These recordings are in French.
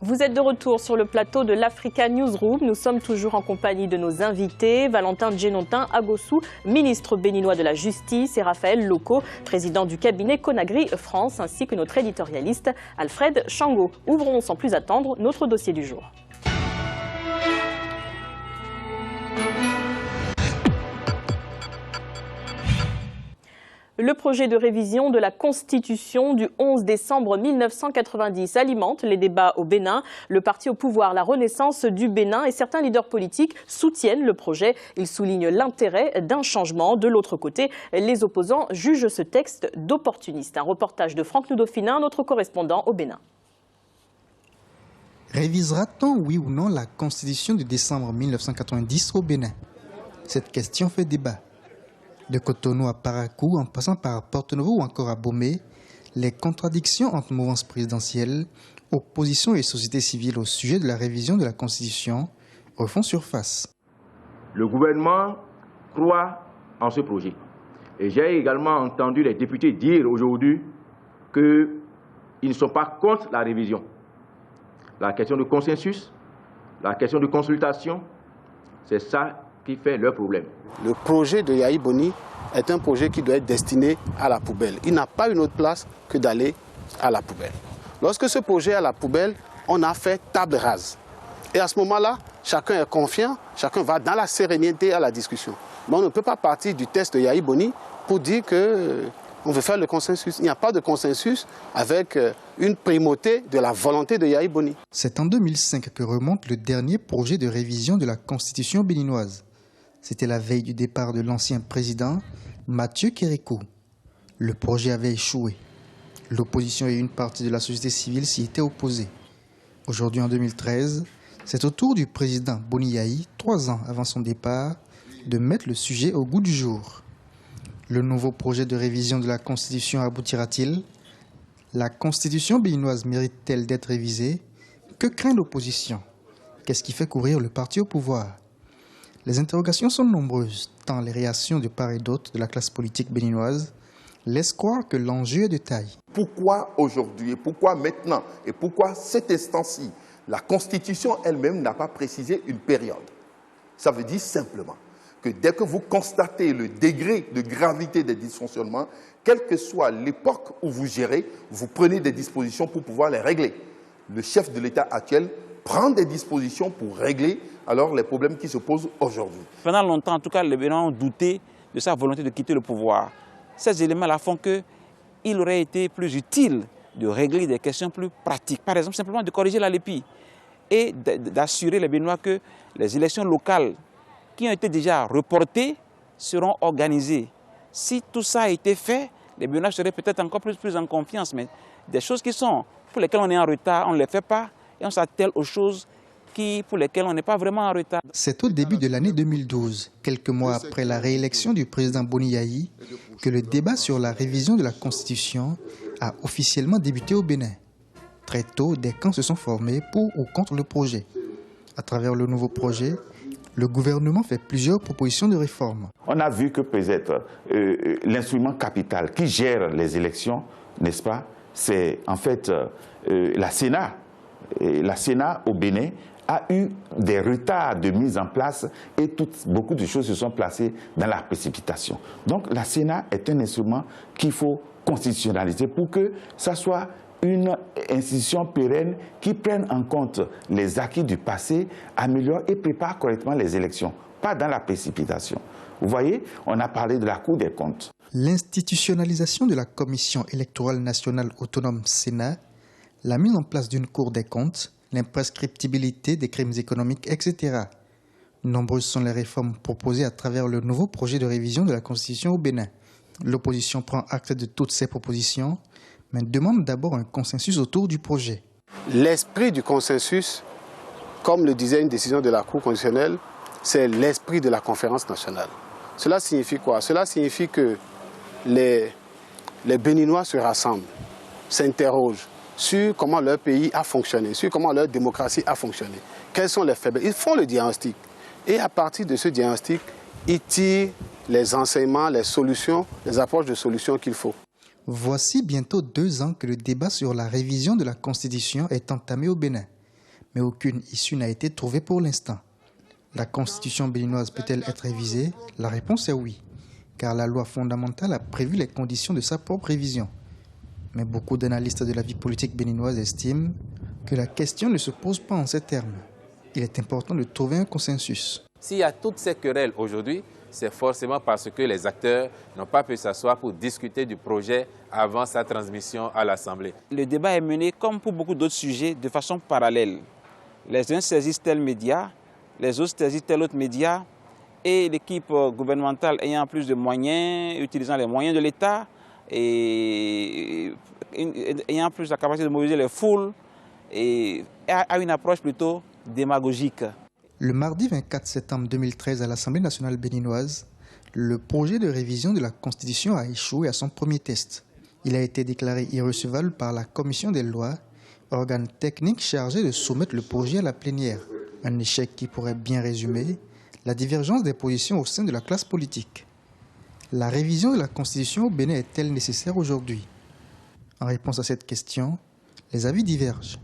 Vous êtes de retour sur le plateau de l'Africa Newsroom. Nous sommes toujours en compagnie de nos invités, Valentin Djenontin Agossou, ministre béninois de la Justice, et Raphaël Loko, président du cabinet Conagri France, ainsi que notre éditorialiste Alfred Chango. Ouvrons sans plus attendre notre dossier du jour. Le projet de révision de la Constitution du 11 décembre 1990 alimente les débats au Bénin. Le parti au pouvoir, la Renaissance du Bénin, et certains leaders politiques soutiennent le projet. Ils soulignent l'intérêt d'un changement. De l'autre côté, les opposants jugent ce texte d'opportuniste. Un reportage de Franck Noudofinin, notre correspondant au Bénin. Révisera-t-on, oui ou non, la Constitution de décembre 1990 au Bénin? Cette question fait débat. De Cotonou à Parakou, en passant par Porto-Novo ou encore à Bomé, les contradictions entre mouvance présidentielle, opposition et société civile au sujet de la révision de la Constitution refont surface. Le gouvernement croit en ce projet. Et j'ai également entendu les députés dire aujourd'hui qu'ils ne sont pas contre la révision. La question de consensus, la question de consultation, c'est ça qui fait leur problème. Le projet de Yahi Boni est un projet qui doit être destiné à la poubelle. Il n'a pas une autre place que d'aller à la poubelle. Lorsque ce projet est à la poubelle, on a fait table rase. Et à ce moment-là, chacun est confiant, chacun va dans la sérénité à la discussion. Mais on ne peut pas partir du test de Yahi Boni pour dire qu'on veut faire le consensus. Il n'y a pas de consensus avec une primauté de la volonté de Yahi Boni. C'est en 2005 que remonte le dernier projet de révision de la Constitution béninoise. C'était la veille du départ de l'ancien président, Mathieu Kérékou. Le projet avait échoué. L'opposition et une partie de la société civile s'y étaient opposés. Aujourd'hui, en 2013, c'est au tour du président Boni Yahi, 3 ans avant son départ, de mettre le sujet au goût du jour. Le nouveau projet de révision de la Constitution aboutira-t-il? La Constitution béninoise mérite-t-elle d'être révisée? Que craint l'opposition? Qu'est-ce qui fait courir le parti au pouvoir? Les interrogations sont nombreuses, tant les réactions de part et d'autre de la classe politique béninoise laissent croire que l'enjeu est de taille. Pourquoi aujourd'hui et pourquoi maintenant et pourquoi cette instance-ci? La Constitution elle-même n'a pas précisé une période. Ça veut dire simplement que dès que vous constatez le degré de gravité des dysfonctionnements, quelle que soit l'époque où vous gérez, vous prenez des dispositions pour pouvoir les régler. Le chef de l'État actuel prend des dispositions pour régler alors les problèmes qui se posent aujourd'hui. Pendant longtemps, en tout cas, les Béninois ont douté de sa volonté de quitter le pouvoir. Ces éléments-là font qu'il aurait été plus utile de régler des questions plus pratiques. Par exemple, simplement de corriger la lépie et d'assurer les Béninois que les élections locales qui ont été déjà reportées seront organisées. Si tout ça a été fait, les Béninois seraient peut-être encore plus en confiance. Mais des choses pour lesquelles on est en retard, on ne les fait pas et on s'attelle aux choses pour lesquelles on n'est pas vraiment en retard. C'est au début de l'année 2012, quelques mois après la réélection du président Boni Yahi, que le débat sur la révision de la Constitution a officiellement débuté au Bénin. Très tôt, des camps se sont formés pour ou contre le projet. À travers le nouveau projet, le gouvernement fait plusieurs propositions de réforme. On a vu que peut-être l'instrument capital qui gère les élections, n'est-ce pas, c'est en fait la Sénat. Et la Sénat au Bénin a eu des retards de mise en place et beaucoup de choses se sont placées dans la précipitation. Donc la Sénat est un instrument qu'il faut constitutionnaliser pour que ça soit une institution pérenne qui prenne en compte les acquis du passé, améliore et prépare correctement les élections, pas dans la précipitation. Vous voyez, on a parlé de la Cour des comptes. L'institutionnalisation de la Commission électorale nationale autonome Sénat, la mise en place d'une Cour des comptes, l'imprescriptibilité des crimes économiques, etc. Nombreuses sont les réformes proposées à travers le nouveau projet de révision de la Constitution au Bénin. L'opposition prend acte de toutes ces propositions, mais demande d'abord un consensus autour du projet. L'esprit du consensus, comme le disait une décision de la Cour constitutionnelle, c'est l'esprit de la conférence nationale. Cela signifie quoi? Cela signifie que les Béninois se rassemblent, s'interrogent sur comment leur pays a fonctionné, sur comment leur démocratie a fonctionné. Quelles sont les faiblesses? Ils font le diagnostic. Et à partir de ce diagnostic, ils tirent les enseignements, les solutions, les approches de solutions qu'il faut. Voici bientôt 2 ans que le débat sur la révision de la Constitution est entamé au Bénin. mais aucune issue n'a été trouvée pour l'instant. La constitution béninoise peut-elle être révisée? La réponse est oui, car la loi fondamentale a prévu les conditions de sa propre révision. Mais beaucoup d'analystes de la vie politique béninoise estiment que la question ne se pose pas en ces termes. Il est important de trouver un consensus. S'il y a toutes ces querelles aujourd'hui, c'est forcément parce que les acteurs n'ont pas pu s'asseoir pour discuter du projet avant sa transmission à l'Assemblée. Le débat est mené, comme pour beaucoup d'autres sujets, de façon parallèle. Les uns saisissent tel média, les autres saisissent tel autre média, et l'équipe gouvernementale ayant plus de moyens, utilisant les moyens de l'État, et ayant plus la capacité de mobiliser les foules, et a une approche plutôt démagogique. Le mardi 24 septembre 2013 à l'Assemblée nationale béninoise, le projet de révision de la Constitution a échoué à son premier test. Il a été déclaré irrecevable par la Commission des lois, organe technique chargé de soumettre le projet à la plénière. Un échec qui pourrait bien résumer la divergence des positions au sein de la classe politique. La révision de la Constitution au Bénin est-elle nécessaire aujourd'hui? En réponse à cette question, les avis divergent.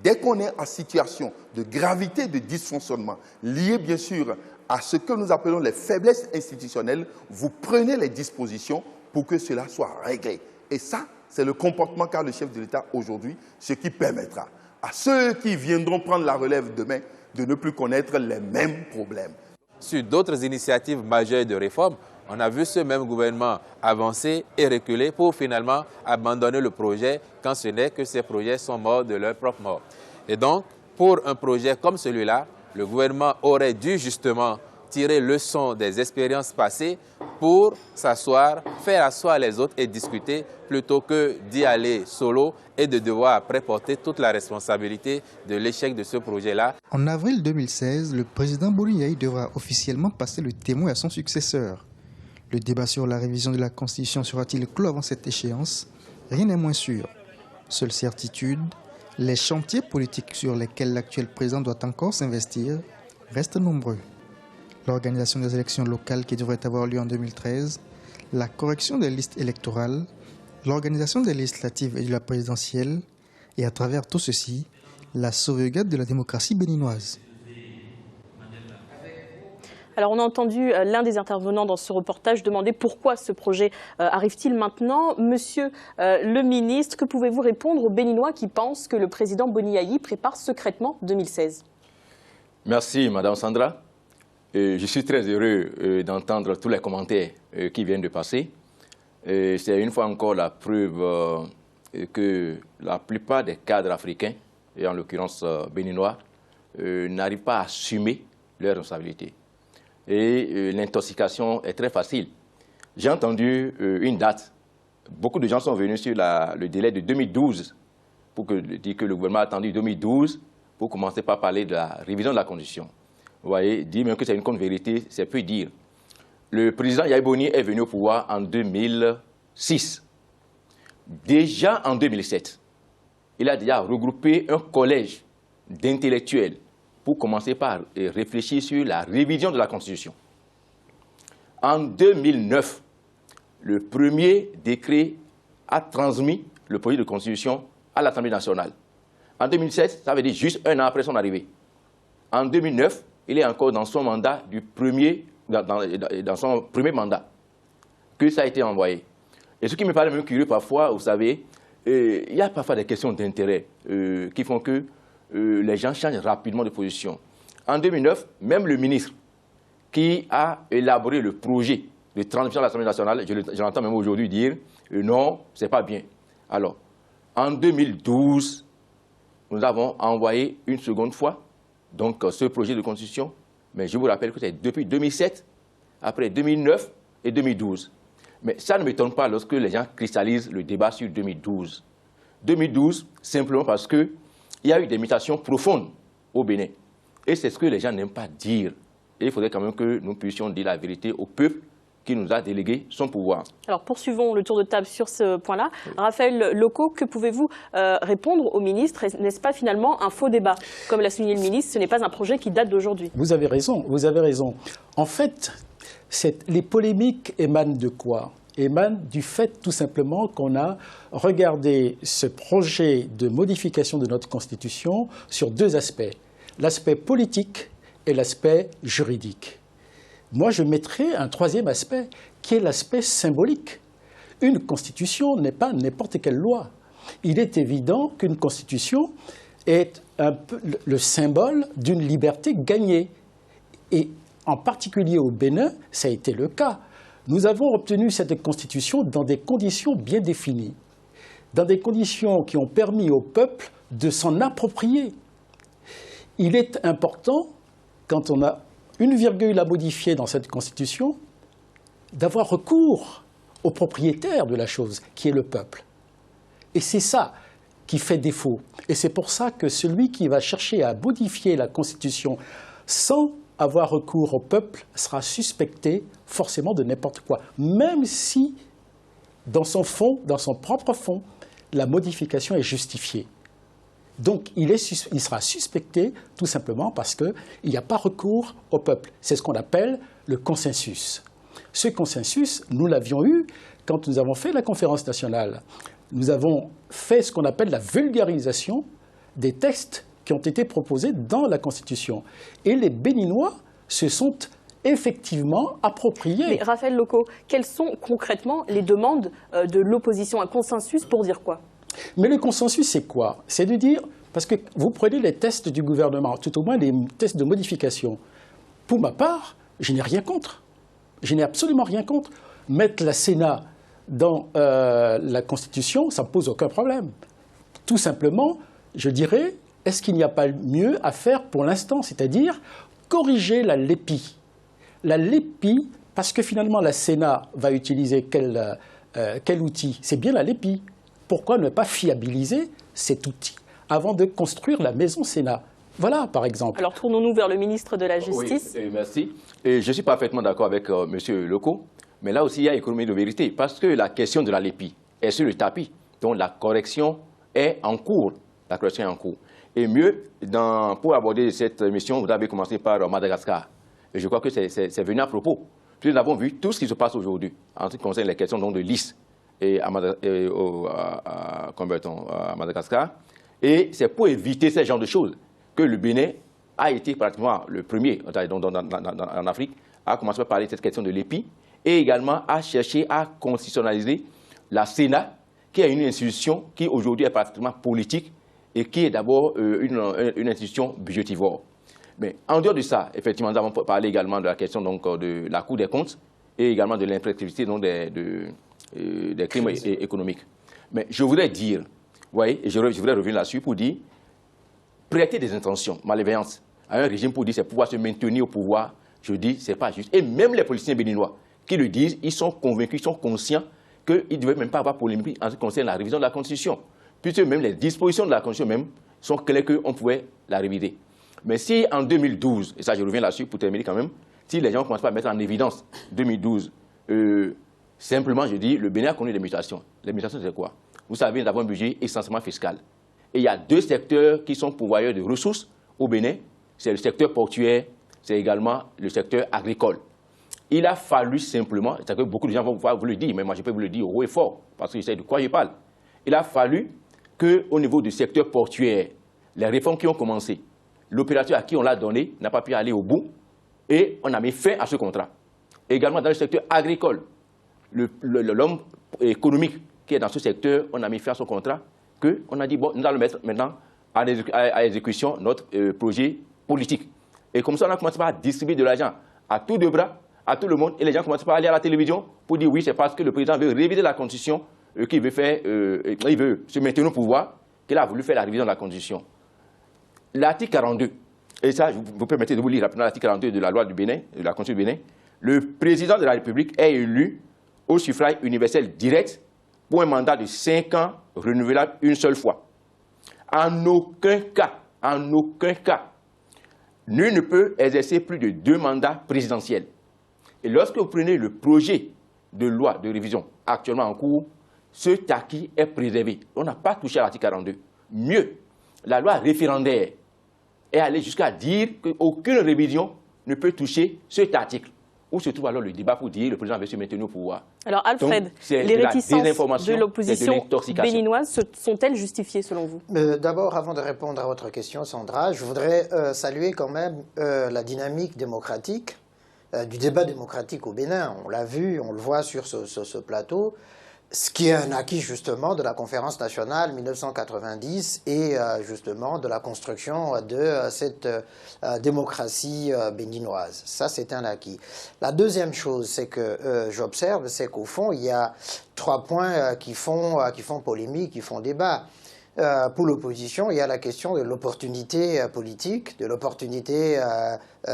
Dès qu'on est en situation de gravité de dysfonctionnement, lié bien sûr à ce que nous appelons les faiblesses institutionnelles, vous prenez les dispositions pour que cela soit réglé. Et ça, c'est le comportement qu'a le chef de l'État aujourd'hui, ce qui permettra à ceux qui viendront prendre la relève demain de ne plus connaître les mêmes problèmes. Sur d'autres initiatives majeures de réforme, on a vu ce même gouvernement avancer et reculer pour finalement abandonner le projet quand ce n'est que ces projets sont morts de leur propre mort. Et donc, pour un projet comme celui-là, le gouvernement aurait dû justement tirer leçon des expériences passées pour s'asseoir, faire asseoir les autres et discuter plutôt que d'y aller solo et de devoir après porter toute la responsabilité de l'échec de ce projet-là. En avril 2016, le président Boni Yayi devra officiellement passer le témoin à son successeur. Le débat sur la révision de la Constitution sera-t-il clos avant cette échéance? Rien n'est moins sûr. Seule certitude, les chantiers politiques sur lesquels l'actuel président doit encore s'investir restent nombreux. L'organisation des élections locales qui devraient avoir lieu en 2013, la correction des listes électorales, l'organisation des législatives et de la présidentielle, et à travers tout ceci, la sauvegarde de la démocratie béninoise. Alors on a entendu l'un des intervenants dans ce reportage demander pourquoi ce projet arrive-t-il maintenant. Monsieur le ministre, que pouvez-vous répondre aux Béninois qui pensent que le président Boni Yayi prépare secrètement 2016? Merci Madame Sandra. Je suis très heureux d'entendre tous les commentaires qui viennent de passer. C'est une fois encore la preuve que la plupart des cadres africains, et en l'occurrence béninois, n'arrivent pas à assumer leurs responsabilités. Et l'intoxication est très facile. J'ai entendu une date. Beaucoup de gens sont venus sur le délai de 2012 pour dire que le gouvernement a attendu 2012 pour commencer par parler de la révision de la Constitution. Vous voyez, dire même que c'est une contre-vérité, c'est peu dire. Le président Yayi Boni est venu au pouvoir en 2006. Déjà en 2007, il a déjà regroupé un collège d'intellectuels pour commencer par réfléchir sur la révision de la Constitution. En 2009, le premier décret a transmis le projet de Constitution à l'Assemblée nationale. En 2007, ça veut dire juste un an après son arrivée. En 2009, il est encore dans son mandat dans son premier mandat que ça a été envoyé. Et ce qui me paraît même curieux parfois, vous savez, il y a parfois des questions d'intérêt qui font que les gens changent rapidement de position. En 2009, même le ministre qui a élaboré le projet de transmission à l'Assemblée nationale, je l'entends même aujourd'hui dire non, ce n'est pas bien. Alors, en 2012, nous avons envoyé une seconde fois donc, ce projet de constitution, mais je vous rappelle que c'est depuis 2007, après 2009 et 2012. Mais ça ne m'étonne pas lorsque les gens cristallisent le débat sur 2012. 2012, simplement parce qu'il y a eu des mutations profondes au Bénin. Et c'est ce que les gens n'aiment pas dire. Et il faudrait quand même que nous puissions dire la vérité au peuple qui nous a délégué son pouvoir. Alors poursuivons le tour de table sur ce point-là. Raphaël Loko, que pouvez-vous répondre au ministre? N'est-ce pas finalement un faux débat? Comme l'a souligné le ministre, ce n'est pas un projet qui date d'aujourd'hui. Vous avez raison, vous avez raison. En fait, les polémiques émanent de quoi? émane du fait tout simplement qu'on a regardé ce projet de modification de notre Constitution sur deux aspects, l'aspect politique et l'aspect juridique. Moi, je mettrais un troisième aspect qui est l'aspect symbolique. Une Constitution n'est pas n'importe quelle loi. Il est évident qu'une Constitution est un peu le symbole d'une liberté gagnée. Et en particulier au Bénin, ça a été le cas. Nous avons obtenu cette Constitution dans des conditions bien définies, dans des conditions qui ont permis au peuple de s'en approprier. Il est important, quand on a une virgule à modifier dans cette Constitution, d'avoir recours au propriétaire de la chose, qui est le peuple. Et c'est ça qui fait défaut. Et c'est pour ça que celui qui va chercher à modifier la Constitution sans avoir recours au peuple sera suspecté forcément de n'importe quoi, même si, dans son fond, dans son propre fond, la modification est justifiée. Donc il sera suspecté tout simplement parce qu'il n'y a pas recours au peuple. C'est ce qu'on appelle le consensus. Ce consensus, nous l'avions eu quand nous avons fait la conférence nationale. Nous avons fait ce qu'on appelle la vulgarisation des textes qui ont été proposés dans la Constitution. Et les Béninois se sont effectivement appropriés. Mais Raphaël Loko, quelles sont concrètement les demandes de l'opposition? Un consensus pour dire quoi? Mais le consensus, c'est quoi? C'est de dire, parce que vous prenez les tests du gouvernement, tout au moins les tests de modification. Pour ma part, je n'ai rien contre. Je n'ai absolument rien contre. Mettre la Sénat dans la Constitution, ça ne pose aucun problème. Tout simplement, je dirais, est-ce qu'il n'y a pas mieux à faire pour l'instant? C'est-à-dire corriger la LEPI. La LEPI, parce que finalement la Sénat va utiliser quel outil? C'est bien la LEPI. Pourquoi ne pas fiabiliser cet outil avant de construire la maison Sénat? Voilà, par exemple. Alors tournons-nous vers le ministre de la Justice. Oui, merci. Et je suis parfaitement d'accord avec M. Loko, mais là aussi il y a économie de vérité, parce que la question de la LEPI est sur le tapis, donc la correction est en cours. La correction est en cours. Et mieux, pour aborder cette mission, vous avez commencé par Madagascar. Et je crois que c'est venu à propos. Puis nous avons vu tout ce qui se passe aujourd'hui en ce qui concerne les questions donc, de l'IS à Madagascar. Et c'est pour éviter ce genre de choses que le Bénin a été pratiquement le premier en Afrique à commencer à parler de cette question de l'EPI et également à chercher à constitutionnaliser la Sénat, qui est une institution qui aujourd'hui est pratiquement politique et qui est d'abord une institution budgétivore. Mais en dehors de ça, effectivement, nous avons parlé également de la question donc, de la Cour des comptes et également de l'imprescriptibilité des crimes économiques. Mais je voudrais dire, vous voyez, et je voudrais revenir là-dessus pour dire, prêter des intentions, malveillances à un régime pour dire c'est pouvoir se maintenir au pouvoir, je dis c'est pas juste. Et même les politiciens béninois qui le disent, ils sont convaincus, ils sont conscients qu'ils ne devaient même pas avoir polémique en ce qui concerne la révision de la Constitution. Puisque même les dispositions de la Constitution même sont claires qu'on pouvait la réviser. Mais si en 2012, et ça je reviens là-dessus pour terminer quand même, si les gens commencent pas à mettre en évidence 2012, simplement je dis, le Bénin a connu des mutations. Les mutations c'est quoi? Vous savez, nous avons un budget essentiellement fiscal. Et il y a deux secteurs qui sont pourvoyeurs de ressources au Bénin. C'est le secteur portuaire, c'est également le secteur agricole. Il a fallu simplement, c'est que beaucoup de gens vont vous le dire, mais moi je peux vous le dire haut et fort, parce que je sais de quoi je parle. Il a fallu qu'au niveau du secteur portuaire, les réformes qui ont commencé, l'opérateur à qui on l'a donné n'a pas pu aller au bout et on a mis fin à ce contrat. Également dans le secteur agricole, l'homme économique qui est dans ce secteur, on a mis fin à son contrat, qu'on a dit, bon, nous allons mettre maintenant à exécution notre projet politique. Et comme ça, on a commencé à distribuer de l'argent à tout de bras, à tout le monde, et les gens commencent à aller à la télévision pour dire oui, c'est parce que le président veut réviser la Constitution, qu'il veut faire, il veut se maintenir au pouvoir, qu'il a voulu faire la révision de la Constitution. L'article 42, et ça, vous permettez de vous lire rapidement l'article 42 de la loi du Bénin, de la Constitution du Bénin, le président de la République est élu au suffrage universel direct pour un mandat de 5 ans renouvelable une seule fois. En aucun cas, nul ne peut exercer plus de 2 mandats présidentiels. Et lorsque vous prenez le projet de loi de révision actuellement en cours, ce acquis est préservé. On n'a pas touché à l'article 42. Mieux, la loi référendaire est allée jusqu'à dire qu'aucune révision ne peut toucher cet article. Où se trouve alors le débat pour dire que le président avait se maintenir au pouvoir? Alors Alfred, Donc, c'est les de la réticences désinformation, de l'opposition c'est de l'intoxication. béninoise sont-elles justifiées selon vous? D'abord, avant de répondre à votre question, Sandra, je voudrais saluer quand même la dynamique démocratique du débat démocratique au Bénin. On l'a vu, on le voit sur ce plateau, ce qui est un acquis justement de la conférence nationale 1990 et justement de la construction de cette démocratie béninoise. Ça, c'est un acquis. La deuxième chose, c'est que j'observe, c'est qu'au fond, il y a 3 points qui font polémique, qui font débat. Pour l'opposition, il y a la question de l'opportunité politique, de l'opportunité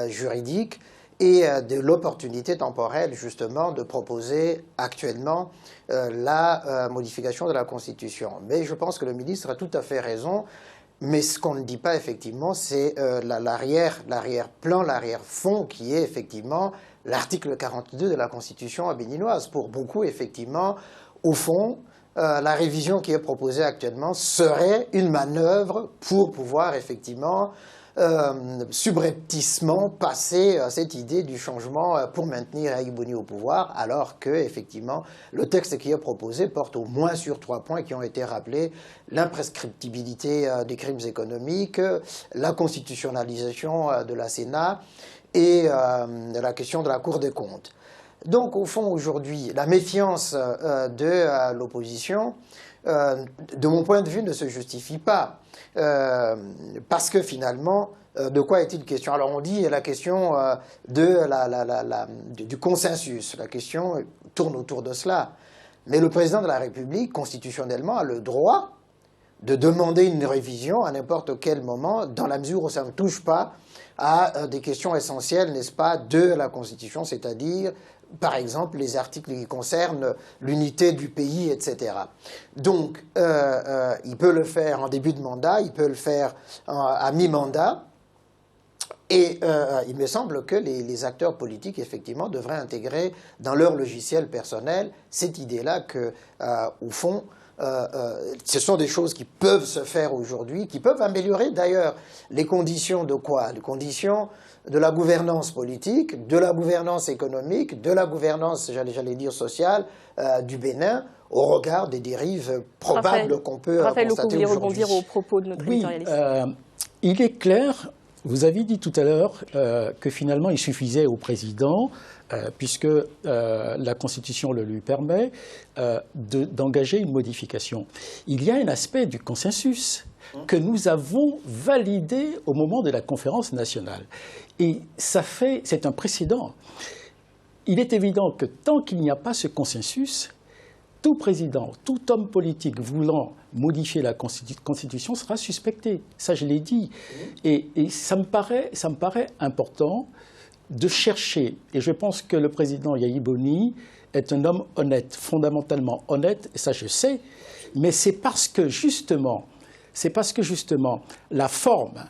juridique et de l'opportunité temporelle, justement, de proposer actuellement la modification de la Constitution. Mais je pense que le ministre a tout à fait raison. Mais ce qu'on ne dit pas, effectivement, c'est l'arrière-plan, l'arrière-fond, qui est effectivement l'article 42 de la Constitution béninoise. Pour beaucoup, effectivement, au fond, la révision qui est proposée actuellement serait une manœuvre pour pouvoir, effectivement, subrepticement passer cette idée du changement pour maintenir Yayi Boni au pouvoir, alors que, effectivement, le texte qui est proposé porte au moins sur 3 points qui ont été rappelés: l'imprescriptibilité des crimes économiques, la constitutionnalisation de la Sénat et la question de la Cour des comptes. Donc, au fond, aujourd'hui, la méfiance de l'opposition, de mon point de vue, ne se justifie pas. Parce que finalement, de quoi est-il question? Alors on dit la question du consensus, la question tourne autour de cela. Mais le président de la République, constitutionnellement, a le droit de demander une révision à n'importe quel moment, dans la mesure où ça ne touche pas à des questions essentielles, n'est-ce pas, de la Constitution, c'est-à-dire, par exemple, les articles qui concernent l'unité du pays, etc. Donc, il peut le faire en début de mandat, il peut le faire à mi-mandat, et il me semble que les acteurs politiques, effectivement, devraient intégrer dans leur logiciel personnel cette idée-là que, au fond, ce sont des choses qui peuvent se faire aujourd'hui, qui peuvent améliorer d'ailleurs les conditions de quoi? Les conditions de la gouvernance politique, de la gouvernance économique, de la gouvernance, j'allais dire, sociale du Bénin, au regard des dérives probables qu'on peut constater aujourd'hui. Raphaël, vous vouliez rebondir aux propos de notre éditorialiste. Il est clair, vous avez dit tout à l'heure que finalement il suffisait au président, puisque la Constitution le lui permet, d'engager une modification. Il y a un aspect du consensus que nous avons validé au moment de la conférence nationale. Et c'est un précédent. Il est évident que tant qu'il n'y a pas ce consensus, tout président, tout homme politique voulant modifier la Constitution sera suspecté. Ça, je l'ai dit. Et ça me paraît important de chercher, et je pense que le président Yayi Boni est un homme honnête, fondamentalement honnête, et ça je sais, mais c'est parce que justement la forme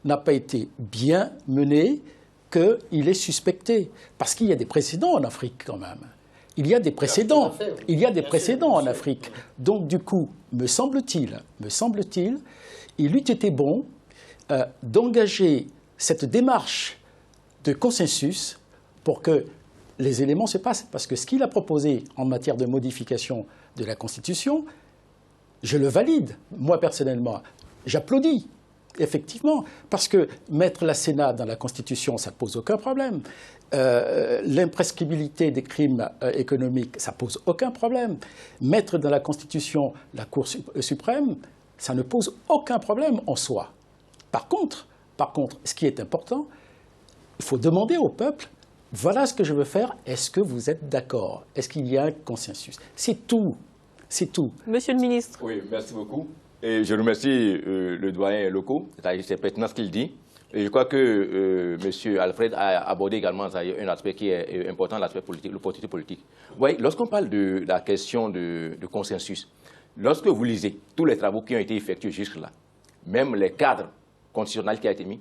n'a pas été bien menée qu'il est suspecté. Parce qu'il y a des précédents en Afrique quand même. Il y a des précédents en Afrique. Donc du coup, me semble-t-il, il eût été bon d'engager cette démarche de consensus pour que les éléments se passent. Parce que ce qu'il a proposé en matière de modification de la Constitution, je le valide, moi personnellement. J'applaudis, effectivement, parce que mettre la Sénat dans la Constitution, ça ne pose aucun problème. L'imprescriptibilité des crimes économiques, ça ne pose aucun problème. Mettre dans la Constitution la Cour suprême, ça ne pose aucun problème en soi. Par contre, ce qui est important, il faut demander au peuple, voilà ce que je veux faire, est-ce que vous êtes d'accord? Est-ce qu'il y a un consensus? C'est tout. C'est tout. Monsieur le ministre. Oui, merci beaucoup. Et je remercie le doyen locaux, c'est pertinent ce qu'il dit. Et je crois que M. Alfred a abordé également un aspect qui est important, l'aspect politique, l'opportunité politique. Vous voyez, lorsqu'on parle de la question de consensus, lorsque vous lisez tous les travaux qui ont été effectués jusque-là, même les cadres constitutionnels qui ont été mis,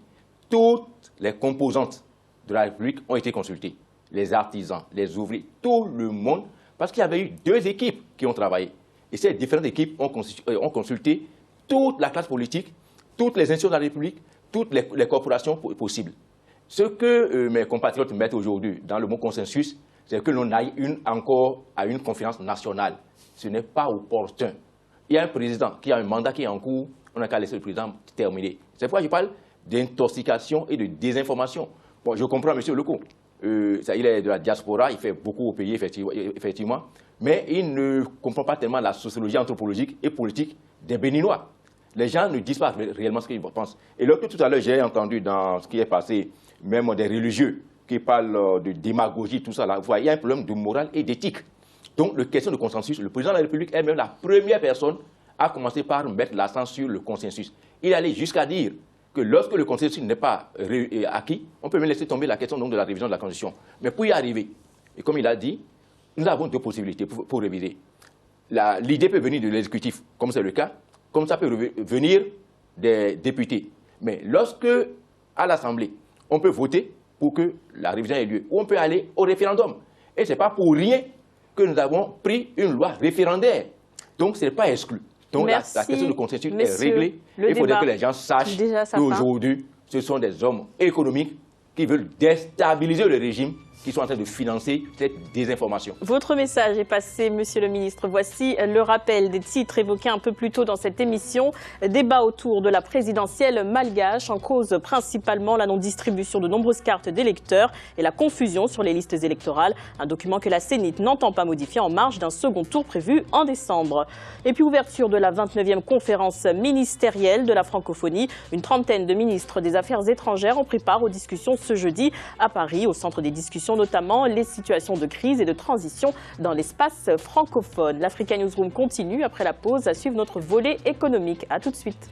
toutes les composantes de la République ont été consultées. Les artisans, les ouvriers, tout le monde, parce qu'il y avait eu 2 équipes qui ont travaillé. Et ces différentes équipes ont consulté toute la classe politique, toutes les institutions de la République, toutes les corporations possibles. Ce que mes compatriotes mettent aujourd'hui dans le mot consensus, c'est que l'on aille encore à une conférence nationale. Ce n'est pas opportun. Il y a un président qui a un mandat qui est en cours, on n'a qu'à laisser le président terminer. C'est pourquoi je parle d'intoxication et de désinformation. Bon, je comprends M. Leco. Il est de la diaspora, il fait beaucoup au pays, effectivement, mais il ne comprend pas tellement la sociologie anthropologique et politique des Béninois. Les gens ne disent pas réellement ce qu'ils pensent. Et lorsque tout à l'heure, j'ai entendu dans ce qui est passé, même des religieux qui parlent de démagogie, tout ça, là, il y a un problème de morale et d'éthique. Donc, la question de consensus, le président de la République est même la première personne à commencer par mettre l'accent sur le consensus. Il allait jusqu'à dire que lorsque le consensus n'est pas acquis, on peut même laisser tomber la question donc, de la révision de la Constitution. Mais pour y arriver, et comme il a dit, nous avons deux possibilités pour réviser. L'idée peut venir de l'exécutif, comme c'est le cas, comme ça peut venir des députés. Mais lorsque, à l'Assemblée, on peut voter pour que la révision ait lieu, ou on peut aller au référendum. Et ce n'est pas pour rien que nous avons pris une loi référendaire. Donc, ce n'est pas exclu. Donc, la question du consensus est réglée. Il faudrait que les gens sachent qu'aujourd'hui, ce sont des hommes économiques qui veulent déstabiliser le régime, qui sont en train de financer cette désinformation. Votre message est passé, Monsieur le Ministre. Voici le rappel des titres évoqués un peu plus tôt dans cette émission. Débat autour de la présidentielle malgache, en cause principalement la non-distribution de nombreuses cartes d'électeurs et la confusion sur les listes électorales. Un document que la CENIT n'entend pas modifier en marge d'un second tour prévu en décembre. Et puis ouverture de la 29e conférence ministérielle de la francophonie. Une trentaine de ministres des Affaires étrangères ont pris part aux discussions ce jeudi à Paris, au centre des discussions notamment les situations de crise et de transition dans l'espace francophone. L'Africa Newsroom continue après la pause à suivre notre volet économique. A tout de suite.